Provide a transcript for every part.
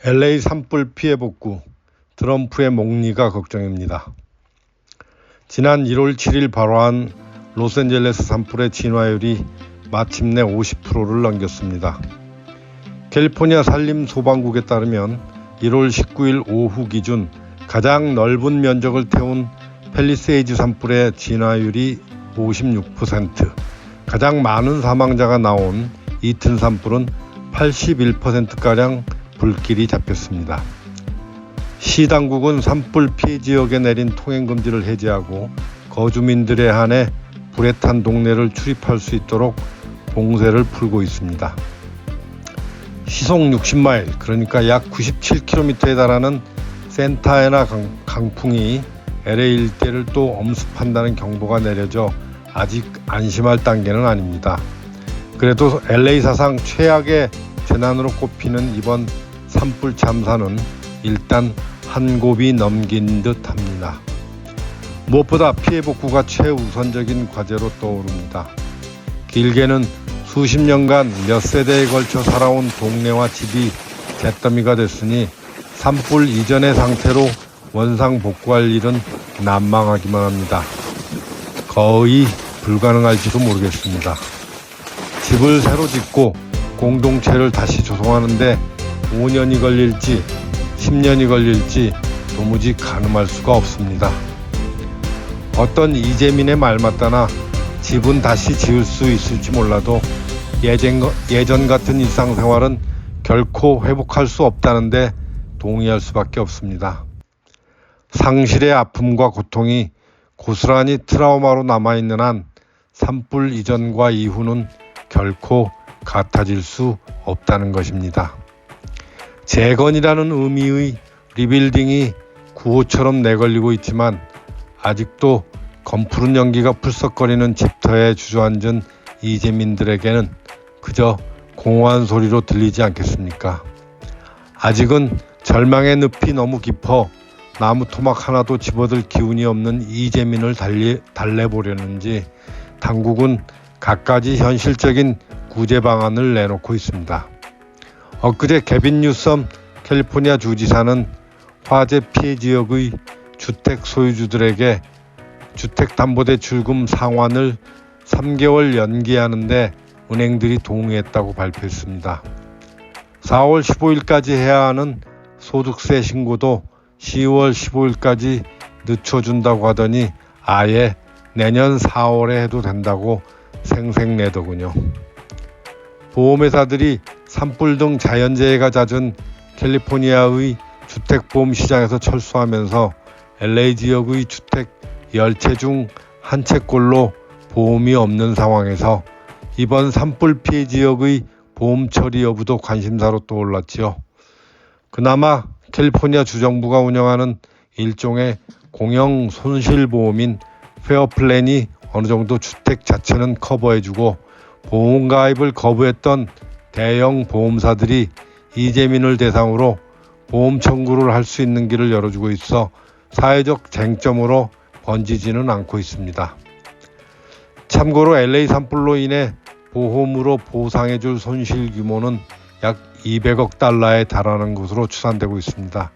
LA 산불 피해 복구, 트럼프의 목리가 걱정입니다. 지난 1월 7일 발화한 로스앤젤레스 산불의 진화율이 마침내 50%를 넘겼습니다. 캘리포니아 산림소방국에 따르면 1월 19일 오후 기준 가장 넓은 면적을 태운 팰리세이드 산불의 진화율이 56%, 가장 많은 사망자가 나온 이튼 산불은 81%가량 불길이 잡혔습니다. 시 당국은 산불 피해 지역에 내린 통행금지를 해제하고 거주민들에 한해 불에 탄 동네를 출입할 수 있도록 봉쇄를 풀고 있습니다. 시속 60마일, 그러니까 약 97km에 달하는 산타애나 강풍이 LA 일대를 또 엄습한다는 경보가 내려져 아직 안심할 단계는 아닙니다. 그래도 LA 사상 최악의 재난으로 꼽히는 이번 산불 참사는 일단 한 곱이 넘긴 듯 합니다. 무엇보다 피해 복구가 최우선적인 과제로 떠오릅니다. 길게는 수십 년간 몇 세대에 걸쳐 살아온 동네와 집이 잿더미가 됐으니 산불 이전의 상태로 원상 복구할 일은 난망하기만 합니다. 거의 불가능할지도 모르겠습니다. 집을 새로 짓고 공동체를 다시 조성하는데 5년이 걸릴지 10년이 걸릴지 도무지 가늠할 수가 없습니다. 어떤 이재민의 말 맞다나 집은 다시 지을 수 있을지 몰라도 예전 같은 일상생활은 결코 회복할 수 없다는데 동의할 수밖에 없습니다. 상실의 아픔과 고통이 고스란히 트라우마로 남아있는 한 산불 이전과 이후는 결코 같아질 수 없다는 것입니다. 재건이라는 의미의 리빌딩이 구호처럼 내걸리고 있지만 아직도 검푸른 연기가 풀썩거리는 집터에 주저앉은 이재민들에게는 그저 공허한 소리로 들리지 않겠습니까? 아직은 절망의 늪이 너무 깊어 나무 토막 하나도 집어들 기운이 없는 이재민을 달래보려는지 당국은 갖가지 현실적인 구제 방안을 내놓고 있습니다. 엊그제 개빈 뉴섬 캘리포니아 주지사는 화재 피해 지역의 주택 소유주들에게 주택담보대출금 상환을 3개월 연기하는데 은행들이 동의했다고 발표했습니다. 4월 15일까지 해야 하는 소득세 신고도 10월 15일까지 늦춰준다고 하더니 아예 내년 4월에 해도 된다고 생색내더군요. 보험회사들이 산불 등 자연재해가 잦은 캘리포니아의 주택보험 시장에서 철수하면서 LA 지역의 주택 10채 중 한 채꼴로 보험이 없는 상황에서 이번 산불 피해 지역의 보험 처리 여부도 관심사로 떠올랐지요. 그나마 캘리포니아 주정부가 운영하는 일종의 공영 손실보험인 페어플랜이 어느 정도 주택 자체는 커버해주고 보험 가입을 거부했던 대형 보험사들이 이재민을 대상으로 보험 청구를 할 수 있는 길을 열어주고 있어 사회적 쟁점으로 번지지는 않고 있습니다. 참고로 LA 산불로 인해 보험으로 보상해줄 손실 규모는 약 200억 달러에 달하는 것으로 추산되고 있습니다.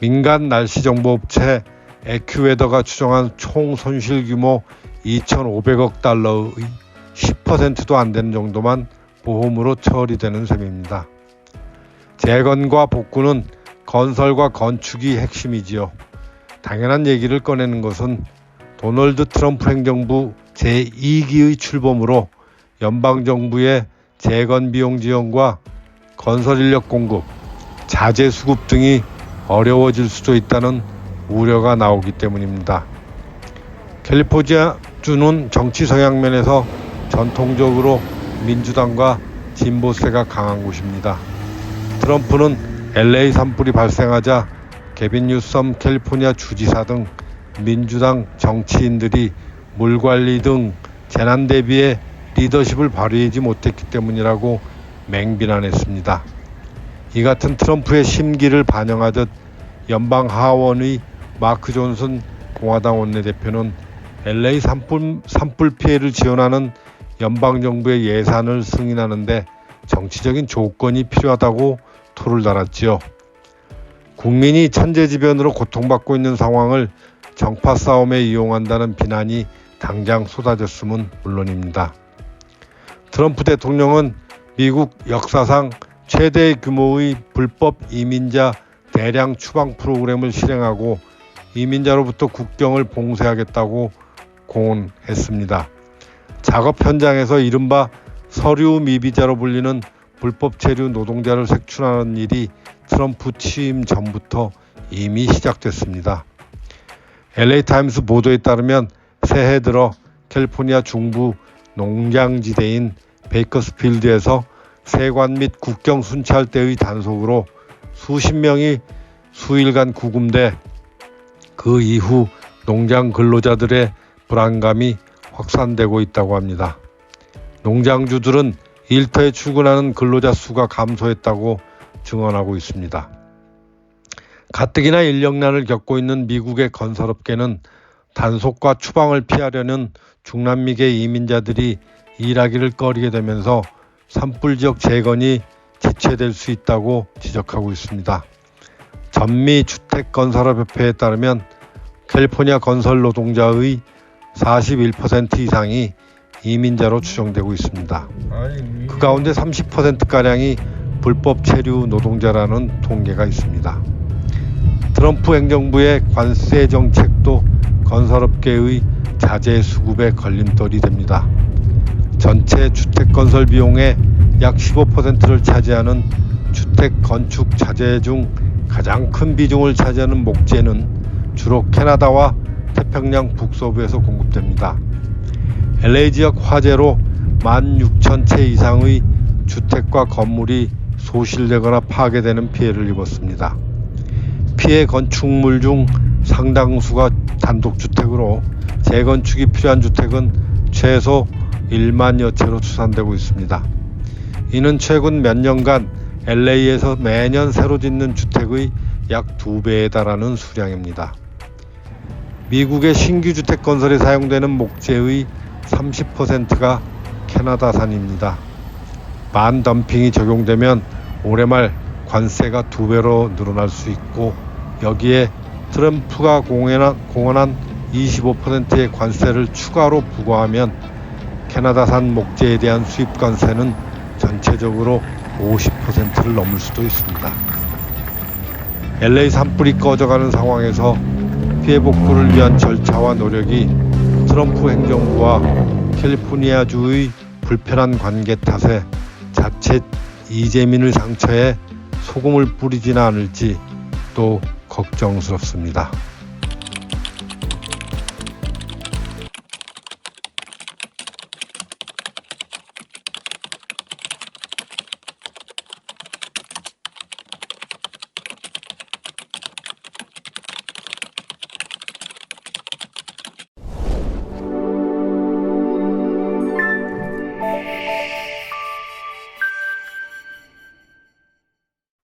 민간 날씨정보업체 에큐웨더가 추정한 총 손실 규모 2,500억 달러의 10%도 안 되는 정도만 보험으로 처리되는 셈입니다. 재건과 복구는 건설과 건축이 핵심이지요. 당연한 얘기를 꺼내는 것은 도널드 트럼프 행정부 제2기의 출범으로 연방정부의 재건비용 지원과 건설인력 공급, 자재 수급 등이 어려워질 수도 있다는 우려가 나오기 때문입니다. 캘리포니아주는 정치 성향면에서 전통적으로 민주당과 진보세가 강한 곳입니다. 트럼프는 LA 산불이 발생하자 개빈 뉴섬 캘리포니아 주지사 등 민주당 정치인들이 물관리 등 재난 대비에 리더십을 발휘하지 못했기 때문이라고 맹비난했습니다. 이 같은 트럼프의 심기를 반영하듯 연방 하원의 마크 존슨 공화당 원내대표는 LA 산불 피해를 지원하는 연방정부의 예산을 승인하는데 정치적인 조건이 필요하다고 토를 달았지요. 국민이 천재지변으로 고통받고 있는 상황을 정파 싸움에 이용한다는 비난이 당장 쏟아졌으면 물론입니다. 트럼프 대통령은 미국 역사상 최대 규모의 불법 이민자 대량 추방 프로그램을 실행하고 이민자로부터 국경을 봉쇄하겠다고 공언했습니다. 작업 현장에서 이른바 서류 미비자로 불리는 불법 체류 노동자를 색출하는 일이 트럼프 취임 전부터 이미 시작됐습니다. LA타임스 보도에 따르면 새해 들어 캘리포니아 중부 농장지대인 베이커스필드에서 세관 및 국경 순찰 대의 단속으로 수십 명이 수일간 구금돼 그 이후 농장 근로자들의 불안감이 확산되고 있다고 합니다. 농장주들은 일터에 출근하는 근로자 수가 감소했다고 증언하고 있습니다. 가뜩이나 인력난을 겪고 있는 미국의 건설업계는 단속과 추방을 피하려는 중남미계 이민자들이 일하기를 꺼리게 되면서 산불지역 재건이 지체될 수 있다고 지적하고 있습니다. 전미 주택건설업협회에 따르면 캘리포니아 건설 노동자의 41% 이상이 이민자로 추정되고 있습니다. 그 가운데 30%가량이 불법 체류 노동자라는 통계가 있습니다. 트럼프 행정부의 관세 정책도 건설업계의 자재 수급에 걸림돌이 됩니다. 전체 주택 건설 비용의 약 15%를 차지하는 주택 건축 자재 중 가장 큰 비중을 차지하는 목재는 주로 캐나다와 태평양 북서부에서 공급됩니다. LA 지역 화재로 16,000채 이상의 주택과 건물이 소실되거나 파괴되는 피해를 입었습니다. 피해 건축물 중 상당수가 단독주택으로 재건축이 필요한 주택은 최소 1만여 채로 추산되고 있습니다. 이는 최근 몇 년간 LA에서 매년 새로 짓는 주택의 약 2배에 달하는 수량입니다. 미국의 신규 주택 건설에 사용되는 목재의 30%가 캐나다산입니다. 반덤핑이 적용되면 올해 말 관세가 2배로 늘어날 수 있고 여기에 트럼프가 공언한 25%의 관세를 추가로 부과하면 캐나다산 목재에 대한 수입 관세는 전체적으로 50%를 넘을 수도 있습니다. LA 산불이 꺼져가는 상황에서 피해 복구를 위한 절차와 노력이 트럼프 행정부와 캘리포니아주의 불편한 관계 탓에 자칫 이재민을 상처에 소금을 뿌리지는 않을지 또 걱정스럽습니다.